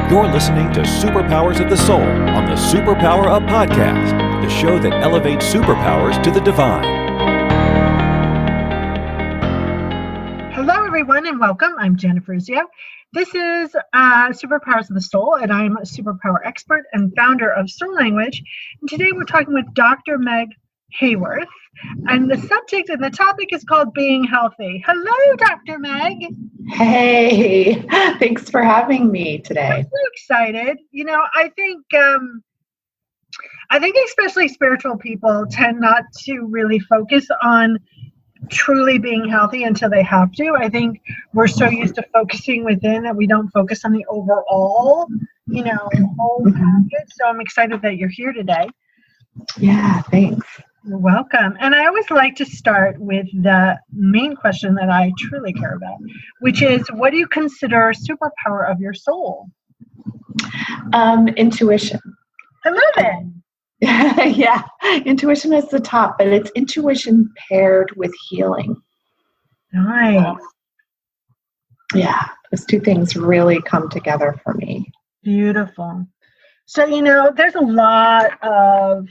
You're listening to Superpowers of the Soul on the Superpower Up Podcast, the show that elevates superpowers to the divine. Hello, everyone, and welcome. I'm Urezzio. This is Superpowers of the Soul, and I'm a superpower expert and founder of Soul Language. And today we're talking with Dr. Meg Haworth, and the subject and the topic is called Being Healthy. Hello, Dr. Meg. Hey, thanks for having me today. I'm so excited. You know, I think especially spiritual people tend not to really focus on truly being healthy until they have to. I think we're so used to focusing within that we don't focus on the overall, whole package. So I'm excited that you're here today. Yeah, thanks. You're welcome. And I always like to start with the main question that I truly care about, which is, what do you consider a superpower of your soul? Intuition. I love it. Yeah, intuition is the top, but it's intuition paired with healing. Nice. Yeah, those two things really come together for me. Beautiful. So, there's a lot of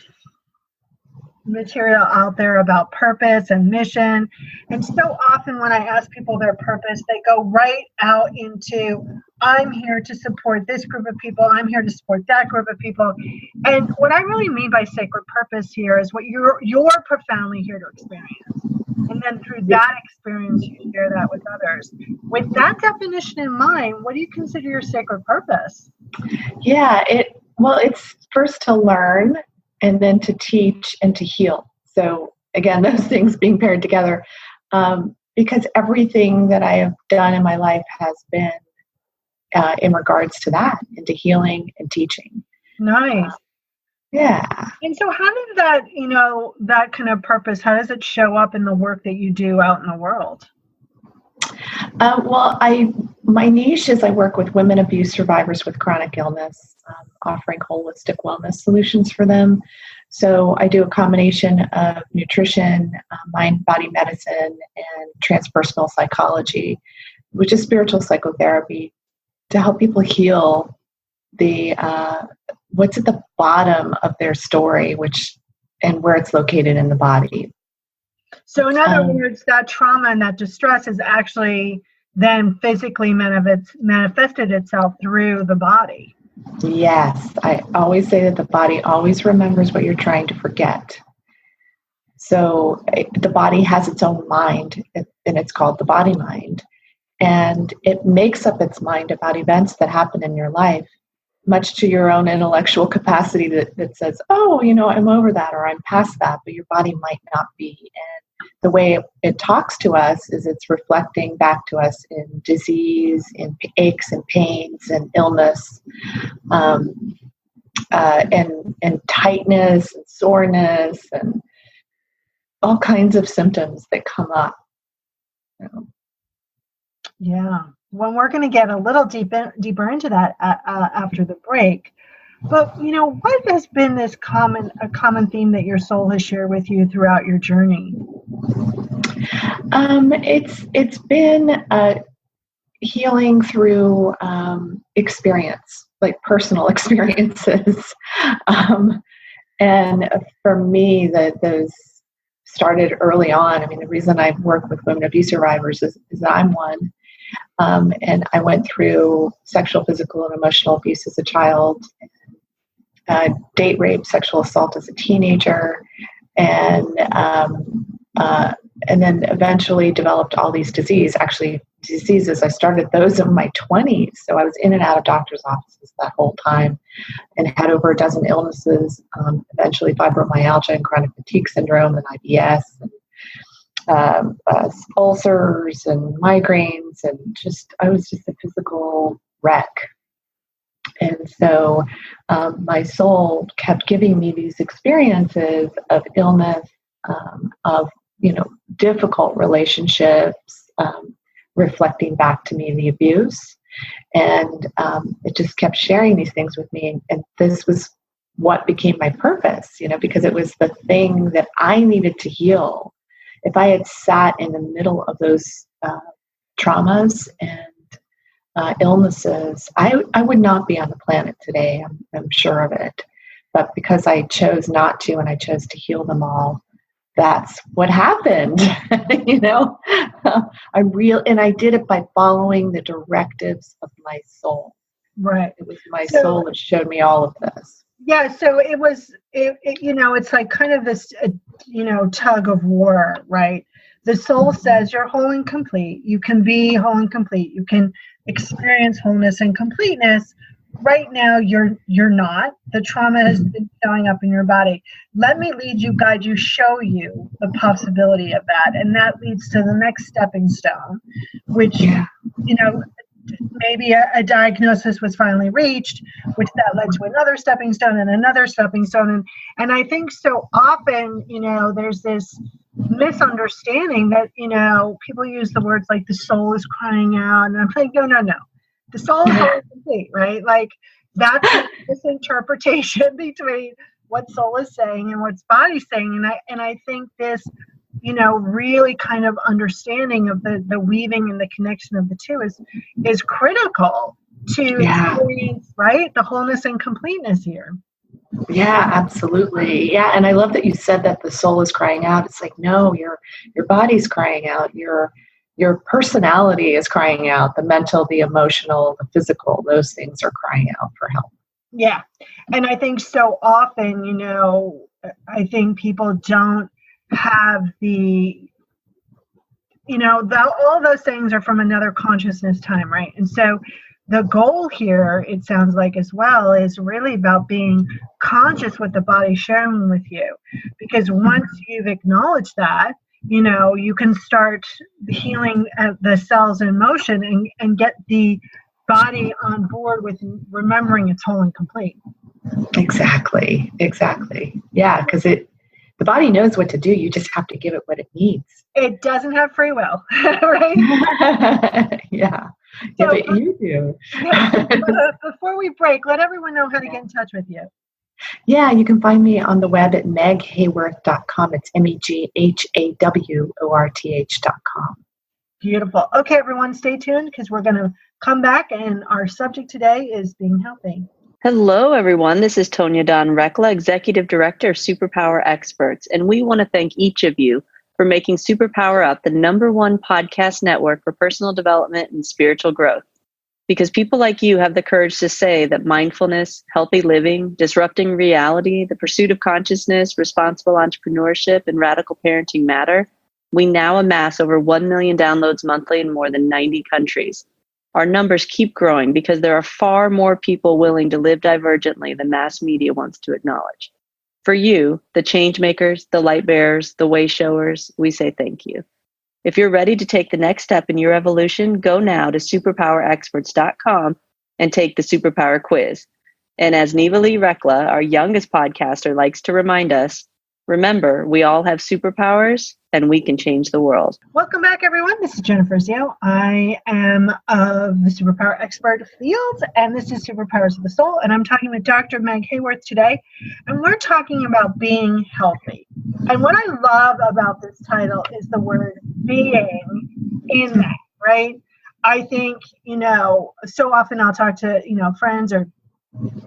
material out there about purpose and mission. And so often when I ask people their purpose, they go right out into, I'm here to support this group of people. I'm here to support that group of people. And what I really mean by sacred purpose here is what you're profoundly here to experience. And then through that experience, you share that with others. With that definition in mind, what do you consider your sacred purpose? Yeah, it's first to learn and then to teach and to heal. So again, those things being paired together, because everything that I have done in my life has been in regards to that, into healing and teaching. Nice. Yeah. And so how does that, that kind of purpose, how does it show up in the work that you do out in the world? My niche is I work with women abuse survivors with chronic illness, offering holistic wellness solutions for them. So I do a combination of nutrition, mind-body medicine, and transpersonal psychology, which is spiritual psychotherapy, to help people heal the what's at the bottom of their story, and where it's located in the body. So in other words, that trauma and that distress is actually then physically manifested itself through the body. Yes. I always say that the body always remembers what you're trying to forget. So the body has its own mind, and it's called the body mind. And it makes up its mind about events that happen in your life, much to your own intellectual capacity that says, oh, I'm over that, or I'm past that, but your body might not be. And the way it talks to us is it's reflecting back to us in disease, in aches and pains and illness, and tightness and soreness and all kinds of symptoms that come up. Yeah. Well, we're going to get a little deeper into that after the break. But, what has been a common theme that your soul has shared with you throughout your journey? It's been healing through experience, like personal experiences. And for me, those started early on. I mean, the reason I work with women abuse survivors is that I'm one. And I went through sexual, physical, and emotional abuse as a child, date rape, sexual assault as a teenager, and then eventually developed all these diseases. I started those in my 20s. So I was in and out of doctor's offices that whole time and had over a dozen illnesses, eventually fibromyalgia and chronic fatigue syndrome and IBS, and ulcers and migraines, and I was just a physical wreck. And so my soul kept giving me these experiences of illness, of difficult relationships, reflecting back to me the abuse. And it just kept sharing these things with me. And this was what became my purpose, because it was the thing that I needed to heal. If I had sat in the middle of those traumas and illnesses, I would not be on the planet today. I'm sure of it. But because I chose not to, and I chose to heal them all, that's what happened. You know, and I did it by following the directives of my soul. Right. It was my soul that showed me all of this. Yeah. So it was, you know, it's like kind of this, you know, tug of war, right? The soul says you're whole and complete. You can be whole and complete. You can experience wholeness and completeness. Right now, you're not. The trauma has been showing up in your body. Let me lead you, guide you, show you the possibility of that. And that leads to the next stepping stone, which, you know, maybe a diagnosis was finally reached, which that led to another stepping stone and another stepping stone. And I think so often, you know, there's this misunderstanding that, you know, people use the words like the soul is crying out. And I'm like, no. The soul is whole and complete, right? Like that's a misinterpretation between what soul is saying and what's body's saying. And I think this, you know, really kind of understanding of the weaving and the connection of the two is critical to experience, right? The wholeness and completeness here. Yeah, absolutely. Yeah. And I love that you said that the soul is crying out. It's like, no, your body's crying out. Your personality is crying out. The mental, the emotional, the physical, those things are crying out for help. Yeah. And I think so often, you know, I think people don't have the, you know, all those things are from another consciousness time, right? And so the goal here, it sounds like as well, is really about being conscious with the body sharing with you. Because once you've acknowledged that, you know, you can start healing the cells in motion and get the body on board with remembering it's whole and complete. Exactly. Yeah, because the body knows what to do. You just have to give it what it needs. It doesn't have free will, right? Yeah, but you do. Before we break, let everyone know how to get in touch with you. Yeah, you can find me on the web at meghaworth.com. It's MEGHAWORTH.com. Beautiful. Okay, everyone, stay tuned because we're going to come back and our subject today is being healthy. Hello, everyone. This is Tonya Dawn Rekla, Executive Director of SuperPower Experts, and we want to thank each of you for making SuperPower Up the #1 podcast network for personal development and spiritual growth. Because people like you have the courage to say that mindfulness, healthy living, disrupting reality, the pursuit of consciousness, responsible entrepreneurship, and radical parenting matter, we now amass over 1 million downloads monthly in more than 90 countries. Our numbers keep growing because there are far more people willing to live divergently than mass media wants to acknowledge. For you, the change makers, the light bearers, the way showers, we say thank you. If you're ready to take the next step in your evolution, go now to superpowerexperts.com and take the Superpower quiz. And as Neva Lee Rekla, our youngest podcaster, likes to remind us, remember, we all have superpowers and we can change the world. Welcome back, everyone. This is Jennifer Urezzio. I am of the Superpower Expert field, and this is Superpowers of the Soul. And I'm talking with Dr. Meg Haworth today, and we're talking about being healthy. And what I love about this title is the word being in that, right? I think, you know, so often I'll talk to, you know, friends or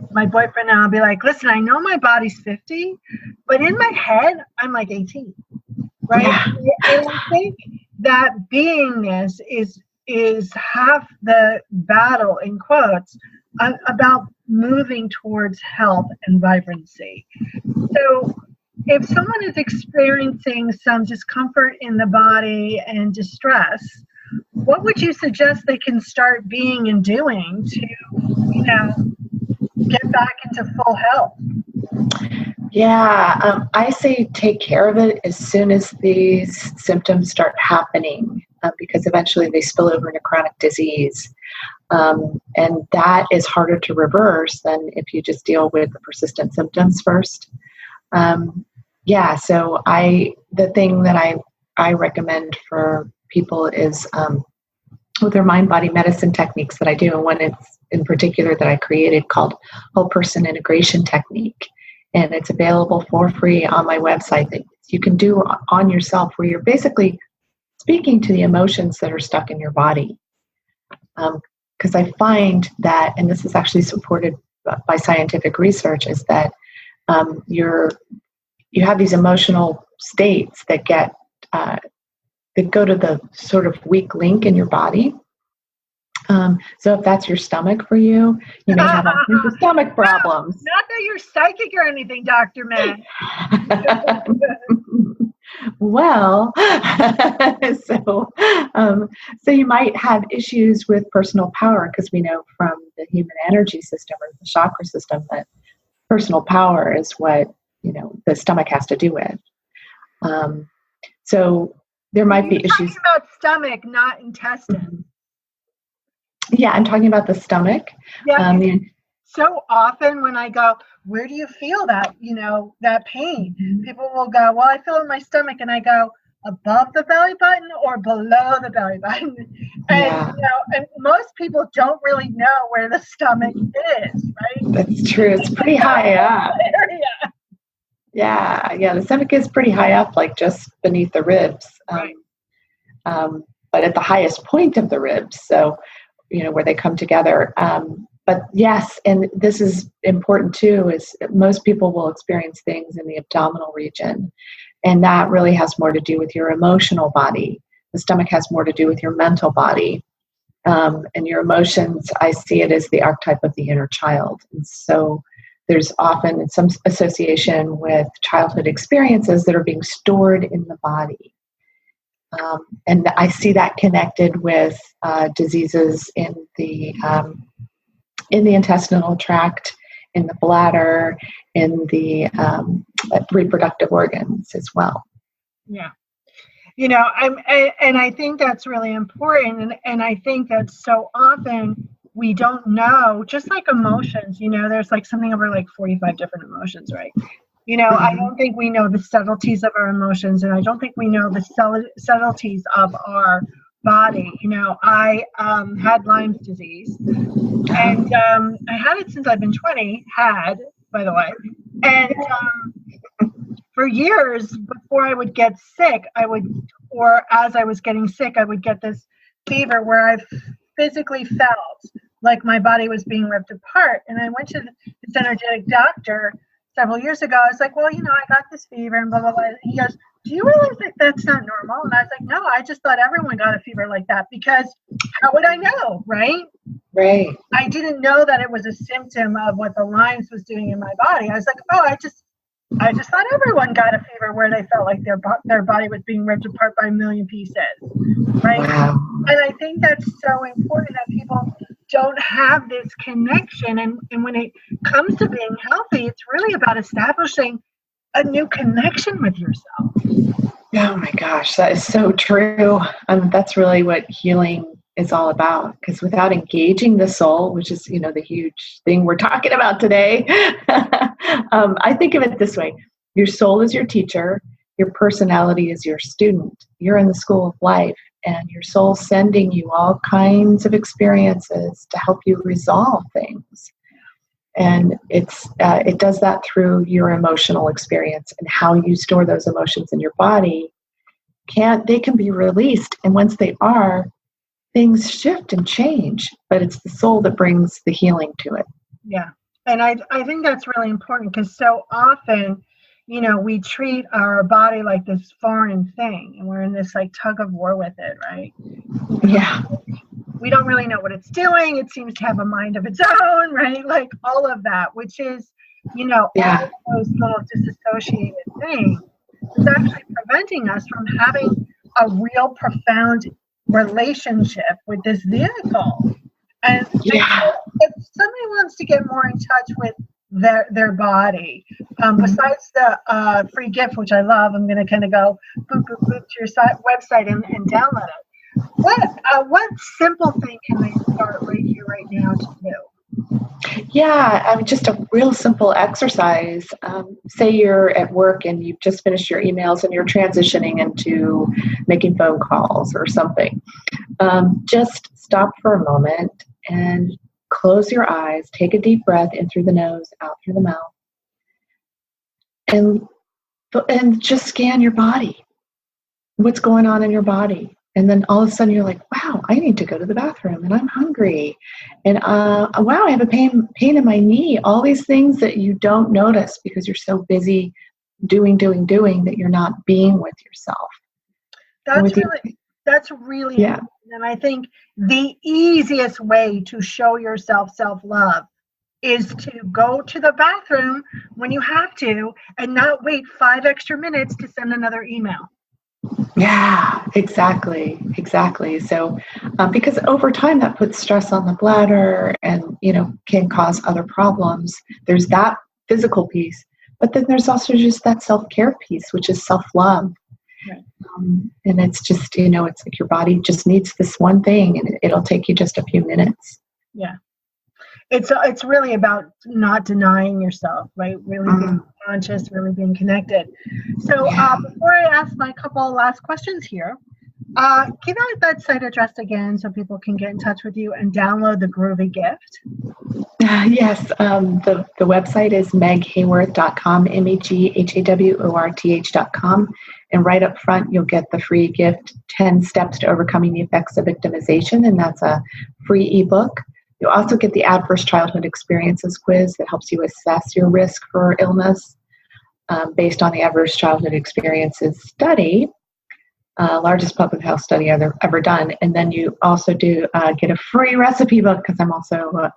my boyfriend, and I'll be like, listen, I know my body's 50, but in my head, I'm like 18. Right? Yeah. And I think that beingness is half the battle, in quotes, about moving towards health and vibrancy. So if someone is experiencing some discomfort in the body and distress, what would you suggest they can start being and doing to, you know, get back into full health? Yeah, I say take care of it as soon as these symptoms start happening, because eventually they spill over into chronic disease. And that is harder to reverse than if you just deal with the persistent symptoms first. So the thing that I recommend for people is with their mind-body medicine techniques that I do, and one in particular that I created called Whole Person Integration Technique. And it's available for free on my website that you can do on yourself, where you're basically speaking to the emotions that are stuck in your body. because I find that, and this is actually supported by scientific research, is that you have these emotional states that get that go to the sort of weak link in your body. So if that's your stomach for you, you may have all kinds of stomach problems. Not that you're psychic or anything, Dr. Mann. Well, so you might have issues with personal power, because we know from the human energy system or the chakra system that personal power is what, the stomach has to do with. So there might be issues. Talking about stomach, not intestine. Yeah, I'm talking about the stomach. Yeah. So often when I go, where do you feel that, that pain? Mm-hmm. People will go, well, I feel it in my stomach. And I go, above the belly button or below the belly button? And, and most people don't really know where the stomach is, right? That's true. It's pretty high up. Yeah. The stomach is pretty high up, like just beneath the ribs. Right. But at the highest point of the ribs. So, where they come together. But yes, and this is important too, is most people will experience things in the abdominal region. And that really has more to do with your emotional body. The stomach has more to do with your mental body. And your emotions, I see it as the archetype of the inner child. And so there's often some association with childhood experiences that are being stored in the body. And I see that connected with diseases in the intestinal tract, in the bladder, in the reproductive organs as well. Yeah. I think that's really important. And I think that so often we don't know, just like emotions, there's like something over like 45 different emotions, right? I don't think we know the subtleties of our emotions, and I don't think we know the subtleties of our body. I had Lyme's disease, and I had it since I've been 20, by the way. And for years before I would get sick, or as I was getting sick, I would get this fever where I physically felt like my body was being ripped apart. And I went to this energetic doctor several years ago. I was like, well, I got this fever and blah, blah, blah. And he goes, do you realize that that's not normal? And I was like, no, I just thought everyone got a fever like that, because how would I know, right? Right. I didn't know that it was a symptom of what the Lyme's was doing in my body. I was like, oh, I just thought everyone got a fever where they felt like their body was being ripped apart by a million pieces, right? Wow. And I think that's so important that people don't have this connection. And when it comes to being healthy, it's really about establishing a new connection with yourself. Oh my gosh, that is so true. That's really what healing is all about. Because without engaging the soul, which is, the huge thing we're talking about today, I think of it this way. Your soul is your teacher. Your personality is your student. You're in the school of life, and your soul's sending you all kinds of experiences to help you resolve things. And it does that through your emotional experience, and how you store those emotions in your body. They can be released, and once they are, things shift and change. But it's the soul that brings the healing to it. Yeah, and I think that's really important, because so often, we treat our body like this foreign thing, and we're in this like tug of war with it, right? Yeah. We don't really know what it's doing. It seems to have a mind of its own, right? Like all of that, which is, all those little disassociated things, is actually preventing us from having a real profound relationship with this vehicle. And if somebody wants to get more in touch with their body, besides the free gift, which I love, I'm going to kind of go boop, boop, boop to your website and download it. What simple thing can they start right here, right now to do? Yeah, just a real simple exercise. Say you're at work and you've just finished your emails and you're transitioning into making phone calls or something. Just stop for a moment and close your eyes. Take a deep breath in through the nose, out through the mouth, and just scan your body. What's going on in your body? And then all of a sudden you're like, wow, I need to go to the bathroom and I'm hungry. And wow, I have a pain in my knee. All these things that you don't notice because you're so busy doing that you're not being with yourself. That's really important. And I think the easiest way to show yourself self-love is to go to the bathroom when you have to and not wait 5 extra minutes to send another email. Yeah, exactly. So, because over time that puts stress on the bladder and, can cause other problems. There's that physical piece, but then there's also just that self-care piece, which is self-love. Right. And it's just, it's like your body just needs this one thing and it'll take you just a few minutes. Yeah. It's really about not denying yourself, right? Really being conscious, really being connected. So before I ask my couple last questions here, give out that site address again so people can get in touch with you and download the Groovy Gift. Yes, the website is meghaworth.com, meghaworth.com. And right up front, you'll get the free gift, 10 Steps to Overcoming the Effects of Victimization, and that's a free ebook. You'll also get the Adverse Childhood Experiences quiz that helps you assess your risk for illness based on the Adverse Childhood Experiences study, largest public health study ever done. And then you also do get a free recipe book because I'm also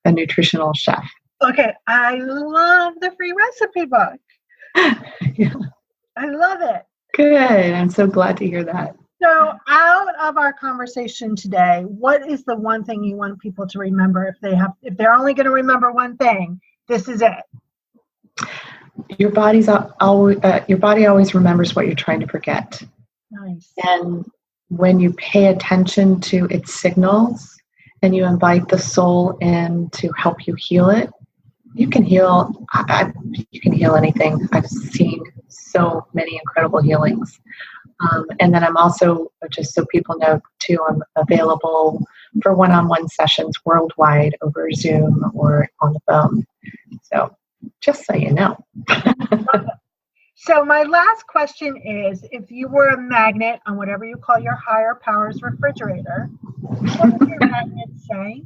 a nutritional chef. Okay, I love the free recipe book. Yeah. I love it. Good. I'm so glad to hear that. So out of our conversation today, what is the one thing you want people to remember if they're only going to remember one thing, this is it? Your body always remembers what you're trying to forget. Nice. And when you pay attention to its signals and you invite the soul in to help you heal it, you can heal. You can heal anything. I've seen so many incredible healings. And then I'm also, just so people know too, I'm available for one-on-one sessions worldwide over Zoom or on the phone. So just so you know. So my last question is, if you were a magnet on whatever you call your higher powers refrigerator, what would your magnet say?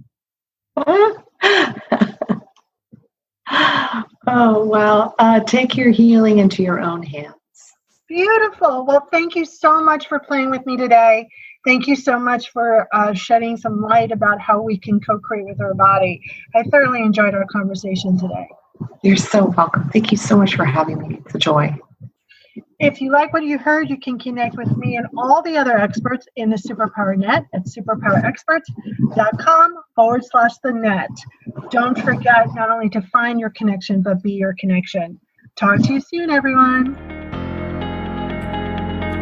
Oh, well, take your healing into your own hands. Beautiful. Well, thank you so much for playing with me today. Thank you so much for shedding some light about how we can co-create with our body. I thoroughly enjoyed our conversation today. You're so welcome. Thank you so much for having me. It's a joy. If you like what you heard, you can connect with me and all the other experts in the Superpower Net at superpowerexperts.com/the-net. Don't forget not only to find your connection, but be your connection. Talk to you soon, everyone.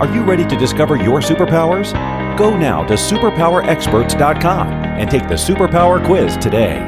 Are you ready to discover your superpowers? Go now to superpowerexperts.com and take the Superpower Quiz today.